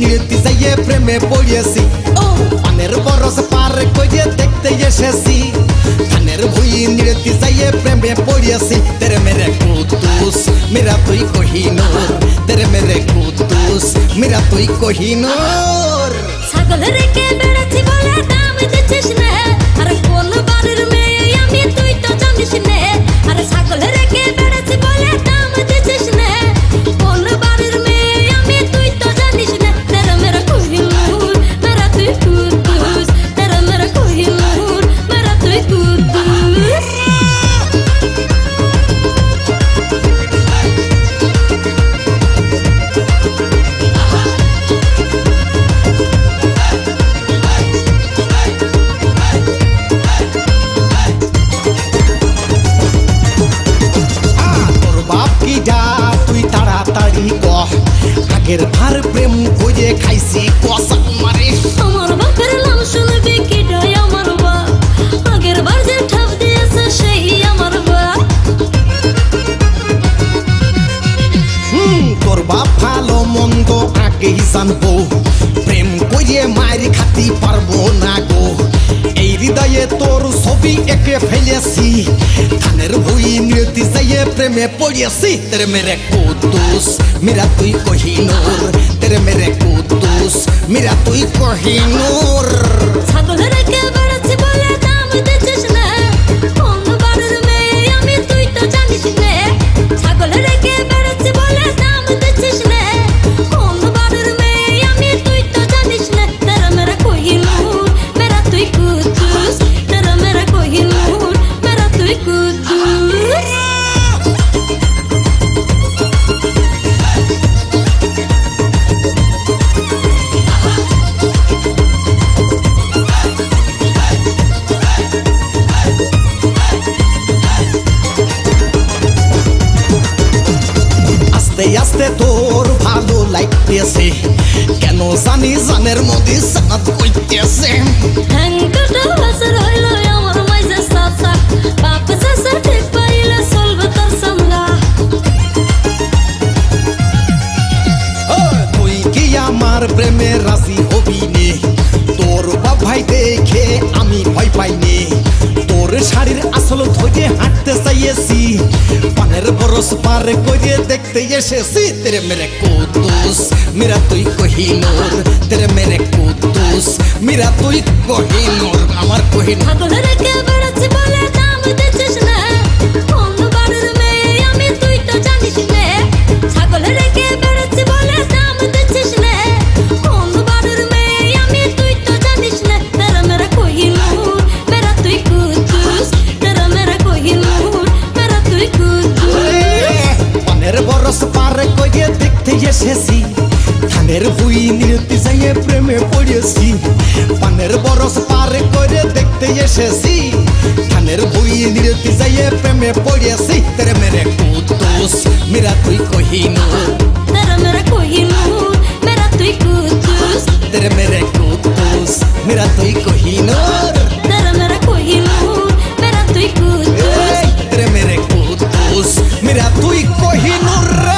নিরতি যাইয়ে প্রেমে পড়িয়েছি ও পানের বরস পার করে দেখতে এসেছি ধানের ভুই নিরতি যাইয়ে প্রেমে পড়িয়েছি তেরে মেরে কুতুস মেরা তুই কোহিনূর তেরে মেরে কুতুস মেরা তুই কোহিনূর ছাগল রেখে বেড়াচ্ছি বলে দাম দিচ্ছিস না আরে কোন বাড়ির মেয়ে আমি তুই তো জানিস না আরে ছাগল রেখে বেড়াচ্ছি বলে দাম দিচ্ছিস না কোন বাড়ির মেয়ে আমি তুই তো জানিস না তেরা মেরা কোহিনূর মেরা তুই কুতুস তেরা মেরা কোহিনূর মেরা তুই কুতুস তুই তাড়াতাড়ি কহ আগের ভার প্রেম করে খাইছি কষা মারে আমার বাপের নাম শুনবি কি ডয় আমার বাপ আগের বার যে ঠাপ দিয়েছে সেই আমার বাপ তোর বাপ ভালো মন্দ আগেই জানবো প্রেম করে মারি খাতি পারবো না গো এই হৃদয়ে তোর ছবি এঁকে ফেলেছি ধানের ভুই নিয়তি যাইয়ে প্রেমে পড়িয়েছি তেরে মেরে কুতুস মেরা তুই কোহিনূর তেরে মেরে কুতুস মেরা তুই কোহিনূর ছাগল রেখে বেড়াচ্ছি বলে দাম দিচ্ছিস না কোন বাড়ির মেয়ে আমি তুই তো জানিস না ছাগল রেখে বেড়াচ্ছি বলে দাম দিচ্ছিস না কোন বাড়ির মেয়ে আমি তুই তো জানিস না তেরা মেরা কোহিনূর মেরা তুই কুতুস তেরা মেরা কোহিনূর মেরা তুই কুতুস আস্তে আস্তে তোর ভালো লাগতেছে কেন জানি জানের মধ্যে সানাত কইতেছে হ্যাংকাটা বছর হইল আমার মাইজে সাসা বাপ সাসা ঠিক পাইলে চলবে তার সামলা তুই কি আমার প্রেমে রাজি হবি নে তোর বাপ ভাই দেখে আমি ভয় পাইনি তোর শাড়ির আসল ধরে হাঁটতে চাইয়েছি পানের বরস পার করে দেখতে এসেছি তেরে মেরে কুতুস মেরা তুই কোহিনূর তেরে মেরে কুতুস মেরা তুই কোহিনূর আমার কোহিনূর ছাগল রেখে বেড়াচ্ছি বলে দাম দিচ্ছিস না কোন বাড়ির মেয়ে আমি তুই তো জানিস না ছাগল রেখে বেড়াচ্ছি বলে দাম দিচ্ছিস না কোন বাড়ির মেয়ে আমি তুই তো জানিস না তেরা মেরা কোহিনূর মেরা তুই কুতুস তেরা মেরা কোহিনূর মেরা তুই কুতুস পানের বরস পার করে দেখতে এসেছি ধানের ভুই নিরতি যাইয়ে প্রেমে পড়েছি পানের বরস পার করে দেখতে এসেছি ধানের ভুই নিরতি যাইয়ে প্রেমে পড়েছি তেরে মেরে কুতুস মেরা তুই কোহিনূর তেরা মেরা কোহিনূর মেরা তুই কুতুস তেরে মেরে কুতুস মেরা তুই কোহিনূর তেরা মেরা কোহিনূর মেরা তুই কুতুস তেরে মেরে কুতুস মেরা তুই কোহিনূর